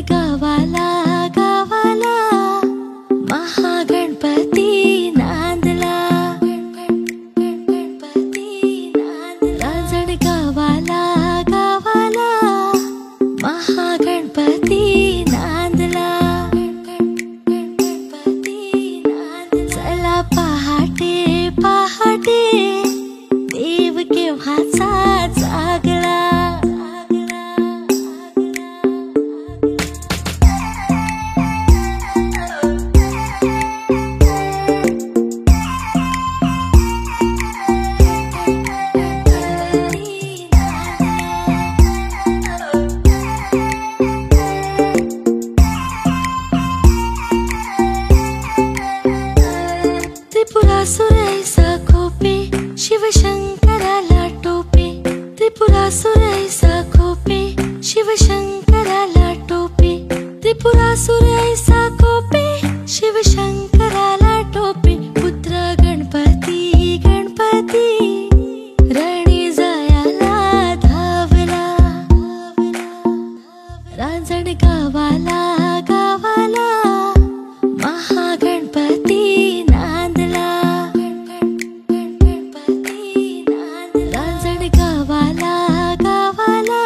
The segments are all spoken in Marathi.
गावाला गावाला महागणपती नांदला. रांजण गावाला गावाला महागणपती नांदला. चला पहाटे पहाटे देव केव्हाचा जागला. त्रिपुरासुरैसा खोपे शिवशंकराला टोपे. त्रिपुरासुरैसा खोपे शिवशंकराला टोपे. त्रिपुरासुरैसा खोपे शिवशंकराला टोपे. पुत्र गणपती गणपती रणी जायाला धावला. रांजण गावाला गावाला महागणपती नांदला. रांजण गावाला गावाला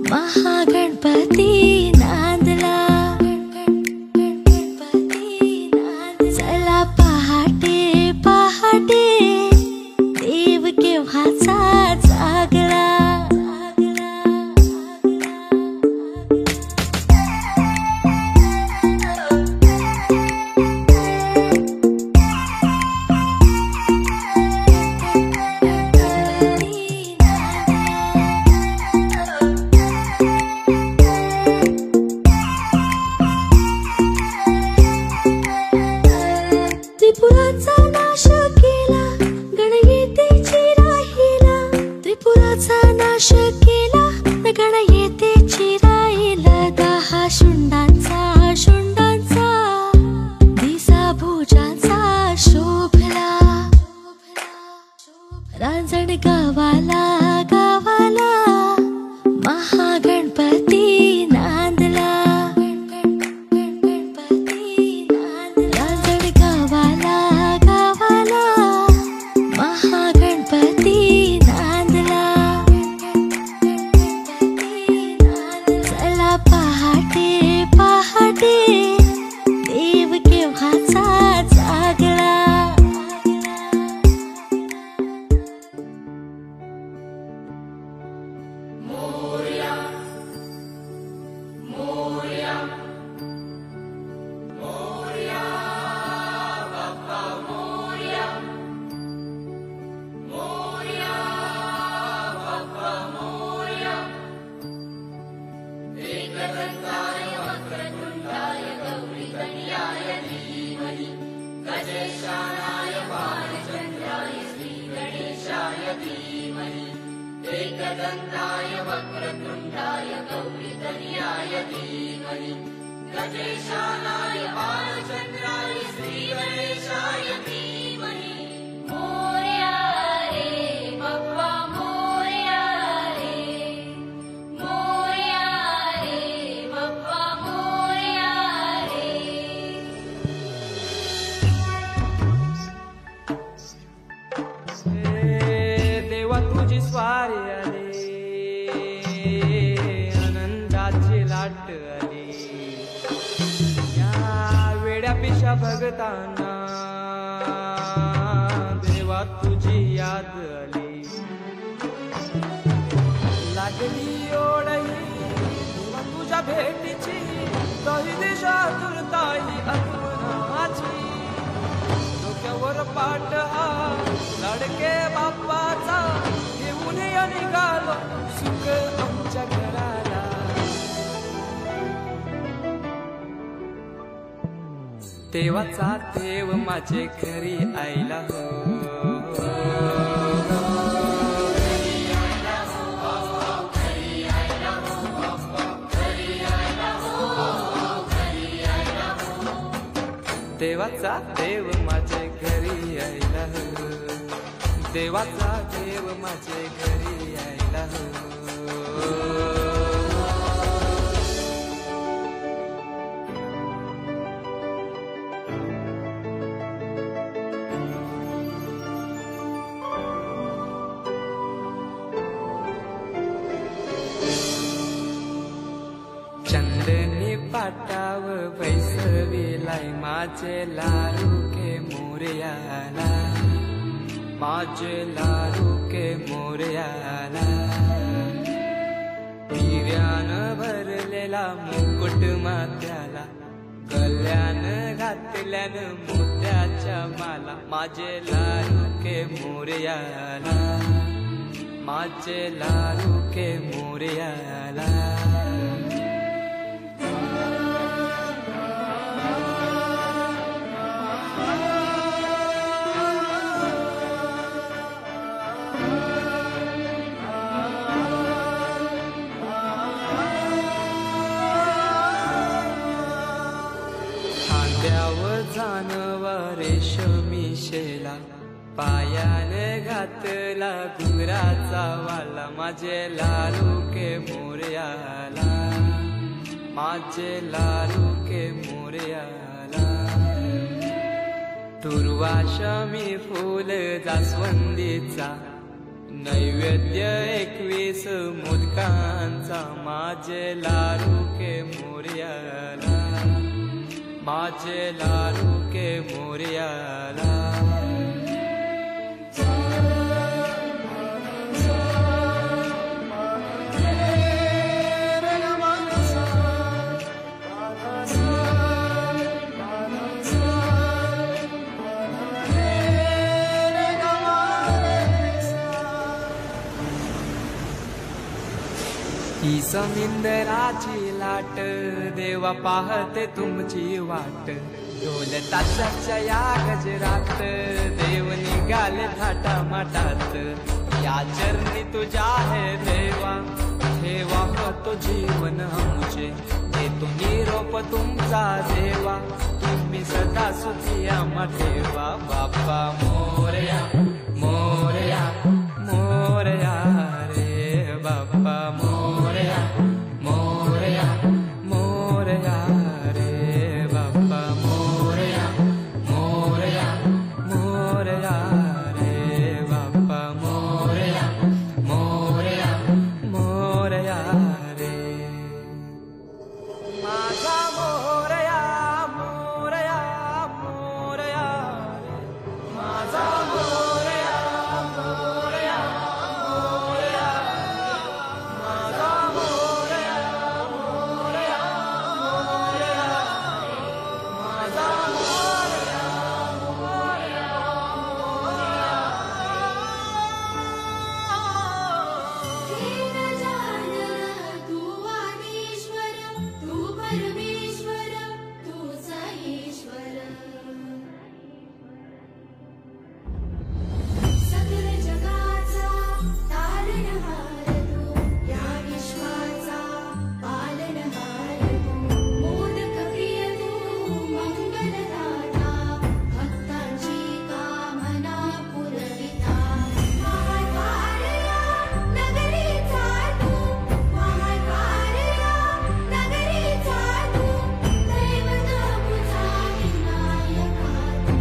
महागणपती नांदला. चला पहाटे पहाटे देव केव्हाचा जागला. त्रिपुराचा नाश केला गणयेतेची राहिला. त्रिपुराचा नाश केला गणयेतेची राहिला. 10 शुंडांचा शुंडांचा दिसा भुजांचा शोभला. रांजण गावाला गावाला महागणपती नांदला. रांजण गावाला गावाला महागणपती नांदला. चला पहाटे पहाटे देव केव्हाचा जागला. एकदन्ताय वक्रतुण्डाय गौरीतनयाय धीमहि गजेशानाय बालचन्द्राय श्रीगणेशाय धीमहि. मोरया रे बप्पा मोरया रे. मोरया रे बप्पा मोरया रे. देवा तुझी स्वारी आली आनंदाची लाट आली. या वेड्या पिशा भगतांना देवा तुझी याद आली. लागली ओढही देवा तुझ्या भेटीची. दही दिशा तुरताई आत्मनाची. डोक्यावर पाट हा लाडके बाप्पाचा घेऊन निघालो सुख आमच्या घराला. देवाचा देव माझे घरी आईला हो. देवाचा देव माझे घरी आईला हो. देवाचा देव माझे घरी आईला हो. माझे लाडू के मोरयाला, माझे लाडू के मोरयाला. हिऱ्यानं भरलेला मुकुट माथ्याला, गल्यान घातल्यानं मोत्याच्या माला. माझे लाडू के मोरयाला, माझे लाडू के मोरयाला. खांद्यावर जानवा रेशमी शेला, पायाने घातला घुंगराचा वाला. माझे लाडू के मोरयाला, माझे लाडू के मोरयाला. दुर्वाशमी फूल जास्वंदीचा, नैवेद्य 21 मोदकांचा. माझे लाडू के मोरयाला, माझे लाडू के मोरयाला. ही समिंदराची लाट, देवा पाहते तुमची वाट. ढोल ताशाच्या या गजरात, देव निघाले थाटा माटात. या चरणी तुझ्या है देवा, ठेवा तो जीवन आमचे. देतो निरोप तुमचा देवा, तुम्ही सदा सुखी आम्हा ठेवा. बाप्पा मोरया मोरया मोरया रे बाप्पा मोरया मोरया मोरया रे बाप्पा मोरया मोरया मोरया रे बाप्पा मोरया मोरया मोरया रे. माझा मोरया मोरया मोरया रे, माझा मोरया मोरया मोरया. माझा मोरया मोरया मोरया, माझा मोरया मोरया मोरया. हे गजानन तू आदिश्वर, तू परमेश्वर, तूच ईश्वर. सकल जगाचा तारणहार तू, या विश्वाचा पालनहार तू. मोदक प्रिय तू, मंगलदाता, भक्तांची कामना पुरविता. महाद्वारया नगरीचा तू, महाद्वारया नगरीचा तू. दैवत मुझा विनायका तू,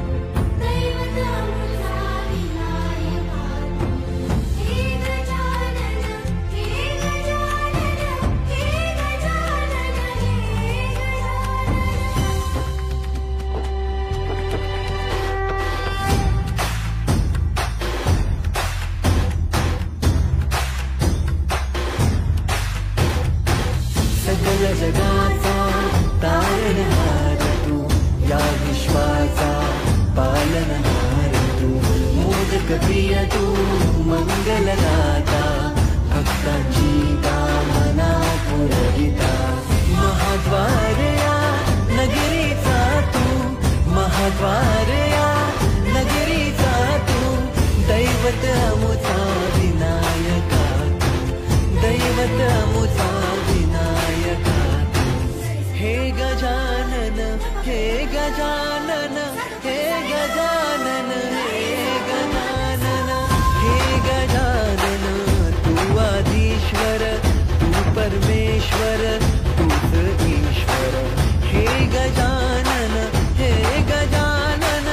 दैवत मुझा विनायका तू. हे गजानन हे गजानन हे गजानन हे सकल जगाचा तारणहार तू, या विश्वाचा पालनहार तू. मोदक प्रिय तू, मंगलदाता, भक्तांची कामना पुरविता. महाद्वारया नगरीचा तू, महाद्वारया नगरीचा तू. दैवत अमुचा विनायका तू, दैवत अमुचा विनायका तू. हे गजानन हे गजानन हे गजानन हे गजानन हे गजानन. तू आदिश्वर, तू परमेश्वर, तूच ईश्वर. हे गजानन हे गजानन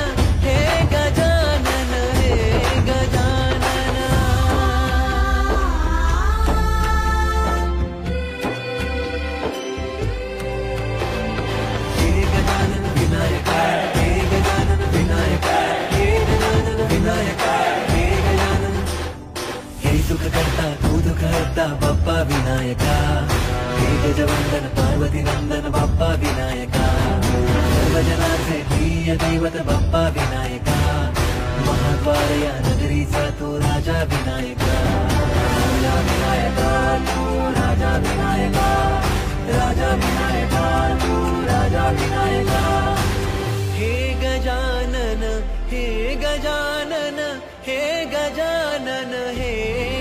गजानन हे गजानन हे